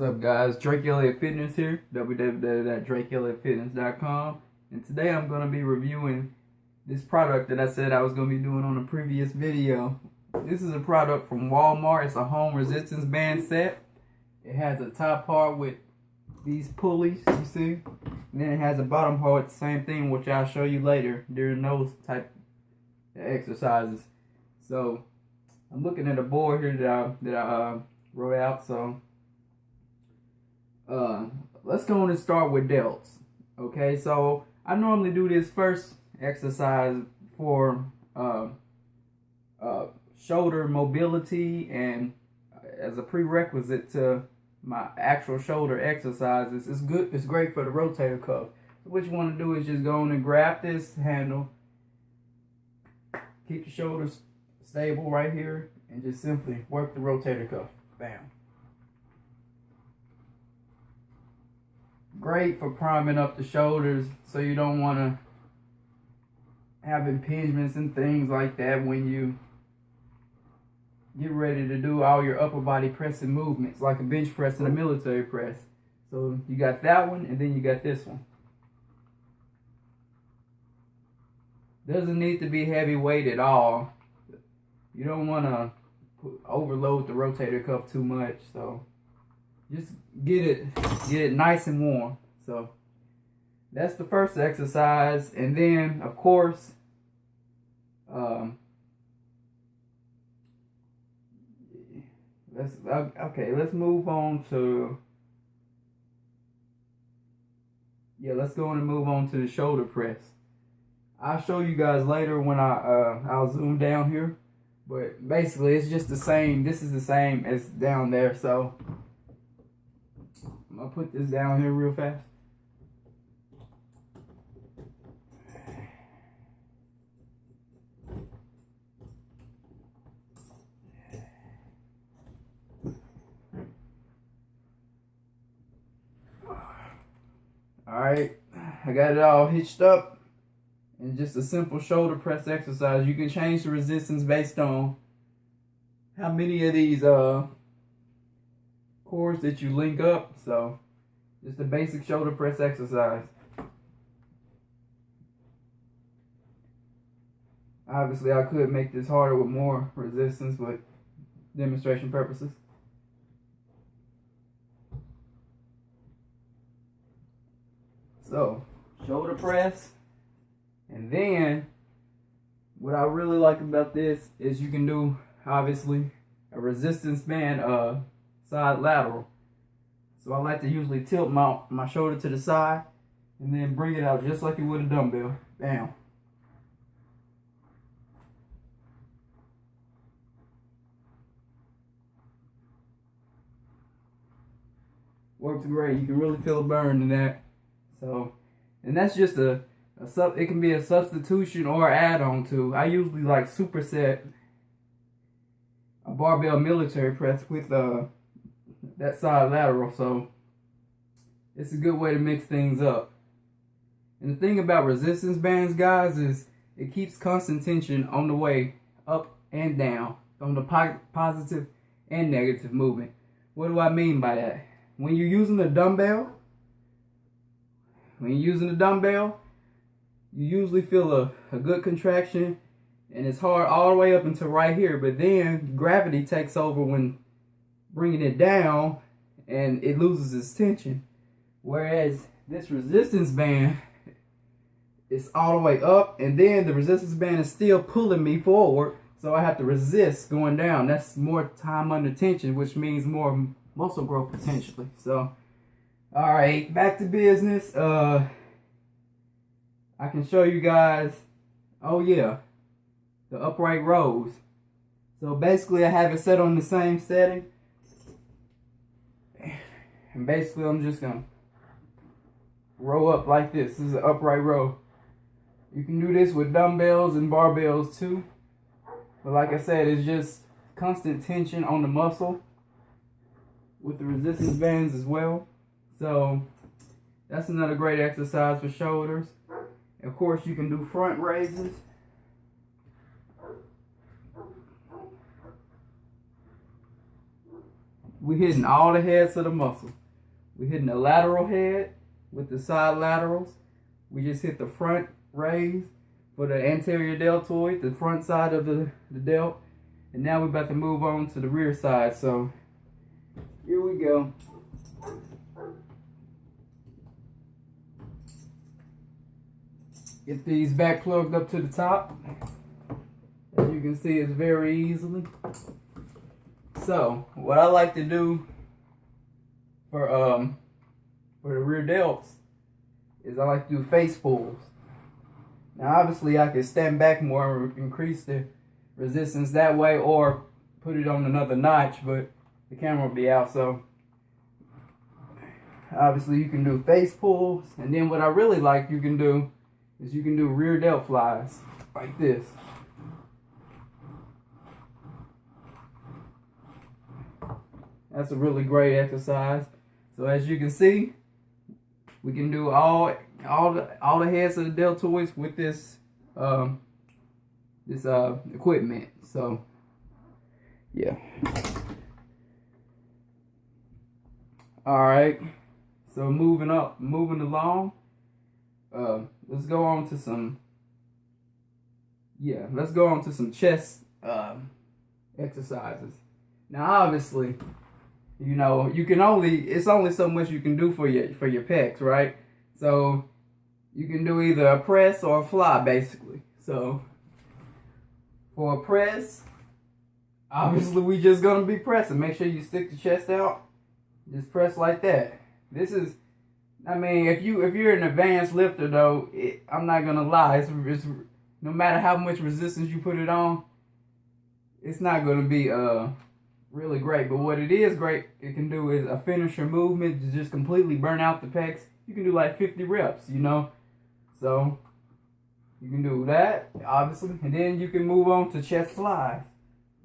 What's up, guys? Drake Elliott Fitness here, www.drakeelliottfitness.com, and today I'm going to be reviewing this product that I said I was going to be doing on a previous video. This is a product from Walmart. It's a home resistance band set. It has a top part with these pulleys, you see, and then it has a bottom part, the same thing, which I'll show you later during those type of exercises. So I'm looking at a board here that I wrote out. So let's go on and start with delts. Okay, so I normally do this first exercise for shoulder mobility and as a prerequisite to my actual shoulder exercises. It's good. It's great for the rotator cuff. So what you want to do is just go on and grab this handle, keep the shoulders stable right here, and just simply work the rotator cuff. Bam. Great for priming up the shoulders, so you don't want to have impingements and things like that when you get ready to do all your upper body pressing movements, like a bench press and a military press. So you got that one, and then you got this one. Doesn't need to be heavy weight at all. You don't want to overload the rotator cuff too much, so just get it nice and warm. So that's the first exercise, and then of course let's move on to let's go on and move on to the shoulder press. I'll show you guys later when I'll zoom down here, but basically it's just the same. This is the same as down there, so I'm gonna put this down here real fast. Alright, I got it all hitched up. And just a simple shoulder press exercise. You can change the resistance based on how many of these cords that you link up. So just a basic shoulder press exercise. Obviously I could make this harder with more resistance, but demonstration purposes. So shoulder press, and then what I really like about this is you can do obviously a resistance band side lateral. So I like to usually tilt my shoulder to the side and then bring it out just like you would a dumbbell. Bam. Works great. You can really feel a burn in that. So, and that's just it can be a substitution or add-on to. I usually like superset a barbell military press with that side lateral, so it's a good way to mix things up. And the thing about resistance bands, guys, is it keeps constant tension on the way up and down, on the positive and negative movement. What do I mean by that? When you're using a dumbbell, you usually feel a good contraction, and it's hard all the way up until right here, but then gravity takes over when bringing it down, and it loses its tension. Whereas this resistance band is all the way up, and then the resistance band is still pulling me forward, so I have to resist going down. That's more time under tension, which means more muscle growth potentially. So all right, back to business. I can show you guys, the upright rows. So basically I have it set on the same setting. And basically I'm just gonna row up like this. This is an upright row. You can do this with dumbbells and barbells too. But like I said, it's just constant tension on the muscle with the resistance bands as well. So that's another great exercise for shoulders. Of course, you can do front raises. we hitting all the heads of the muscle. We hitting the lateral head with the side laterals. We just hit the front raise for the anterior deltoid, the front side of the delt. And now we're about to move on to the rear side. So here we go. Get these back plugged up to the top. As you can see, it's very easily. So what I like to do for the rear delts is I like to do face pulls. Now obviously I can stand back more and increase the resistance that way, or put it on another notch, but the camera will be out. So obviously you can do face pulls, and then what I really like you can do is you can do rear delt flies like this. That's a really great exercise. So as you can see, we can do all the heads of the deltoids with this equipment. So yeah. All right. So moving along. Let's go on to some chest exercises. Now obviously, you know, it's only so much you can do for your pecs, right? So you can do either a press or a fly, basically. So for a press, obviously we just gonna be pressing. Make sure you stick the chest out. Just press like that. This is, I mean, if you're an advanced lifter though, I'm not gonna lie, it's no matter how much resistance you put it on, it's not gonna be really great. But what it is great, it can do is a finisher movement to just completely burn out the pecs. You can do like 50 reps, you know. So you can do that, obviously, and then you can move on to chest flies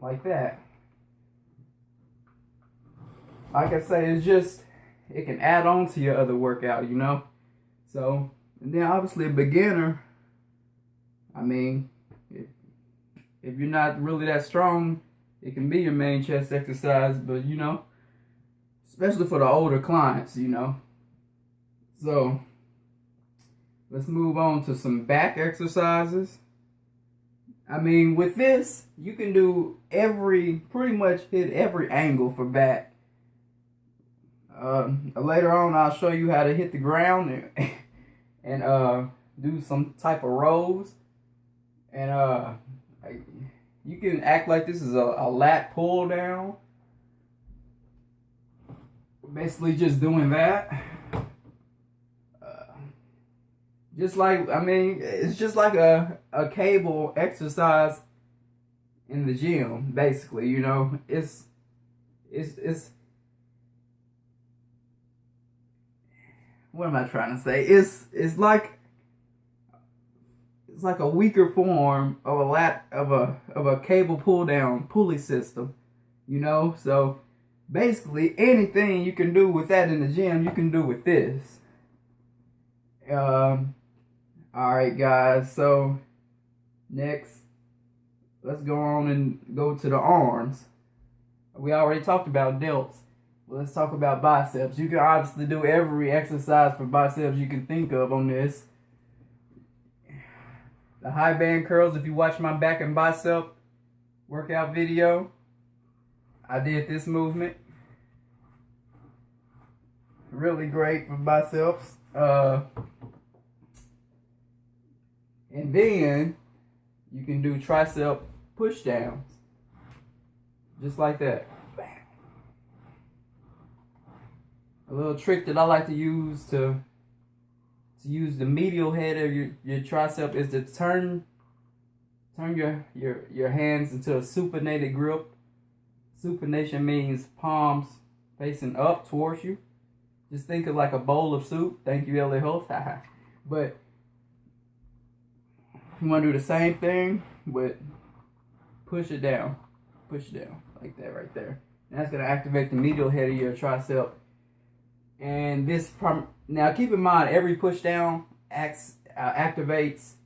like that. Like I say, it can add on to your other workout, you know. So, and then obviously a beginner, I mean, if you're not really that strong, it can be your main chest exercise, but you know, especially for the older clients, you know. So let's move on to some back exercises. I mean, with this, you can do pretty much hit every angle for back. Later on, I'll show you how to hit the ground and do some type of rows. And you can act like this is a lat pull down. Basically just doing that. Just like, I mean, it's just like a cable exercise in the gym, basically, you know. It's what am I trying to say? It's like a weaker form of a cable pull down pulley system, you know. So basically anything you can do with that in the gym, you can do with this. All right, guys. So next, let's go on and go to the arms. We already talked about delts. Well, let's talk about biceps. You can obviously do every exercise for biceps you can think of on this. The high band curls, if you watch my back and bicep workout video, I did this movement. Really great for biceps. And then you can do tricep push downs. Just like that. A little trick that I like to use to use the medial head of your tricep is to turn your hands into a supinated grip. Supination means palms facing up towards you. Just think of like a bowl of soup. Thank you, LA Host. But you want to do the same thing, but push it down like that right there. And that's going to activate the medial head of your tricep. And this, now keep in mind, every push down activates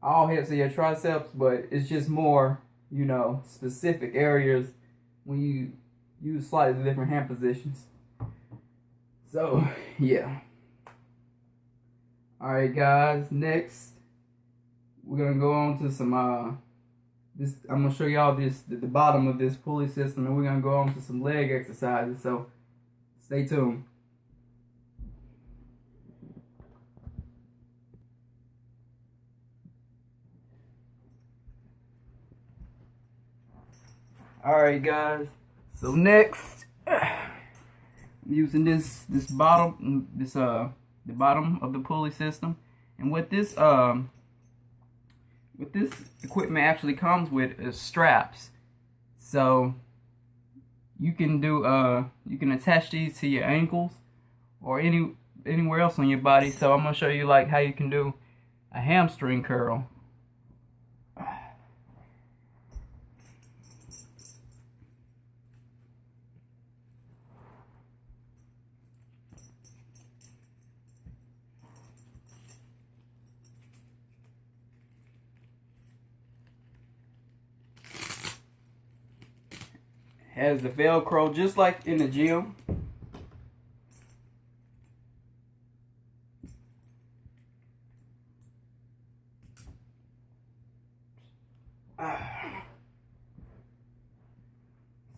all heads of your triceps, but it's just more, you know, specific areas when you use slightly different hand positions. So yeah. Alright guys, next we're gonna go on to some I'm gonna show y'all the bottom of this pulley system, and we're gonna go on to some leg exercises, so stay tuned. Alright guys, so next I'm using the bottom of the pulley system, and what this equipment actually comes with is straps. So you can attach these to your ankles or anywhere else on your body. So I'm gonna show you like how you can do a hamstring curl. Has the Velcro just like in the gym.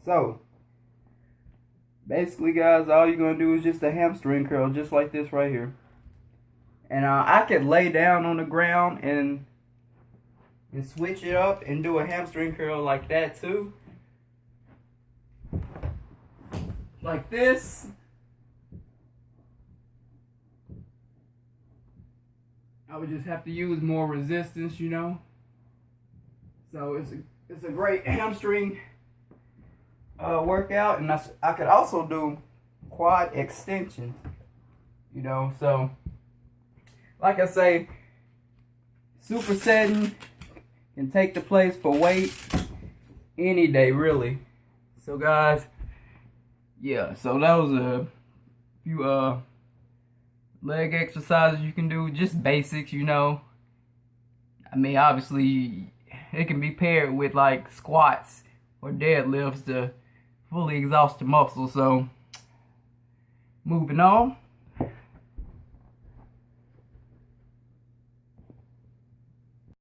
So basically guys, all you're gonna do is just a hamstring curl just like this right here. And I could lay down on the ground and switch it up and do a hamstring curl like that too. Like this. I would just have to use more resistance, you know. So it's a great hamstring workout, and I could also do quad extensions, you know. So like I say, supersetting can take the place for weight any day, really. So guys, yeah, so that was a few leg exercises you can do, just basics, you know. I mean, obviously it can be paired with like squats or deadlifts to fully exhaust the muscle. So moving on.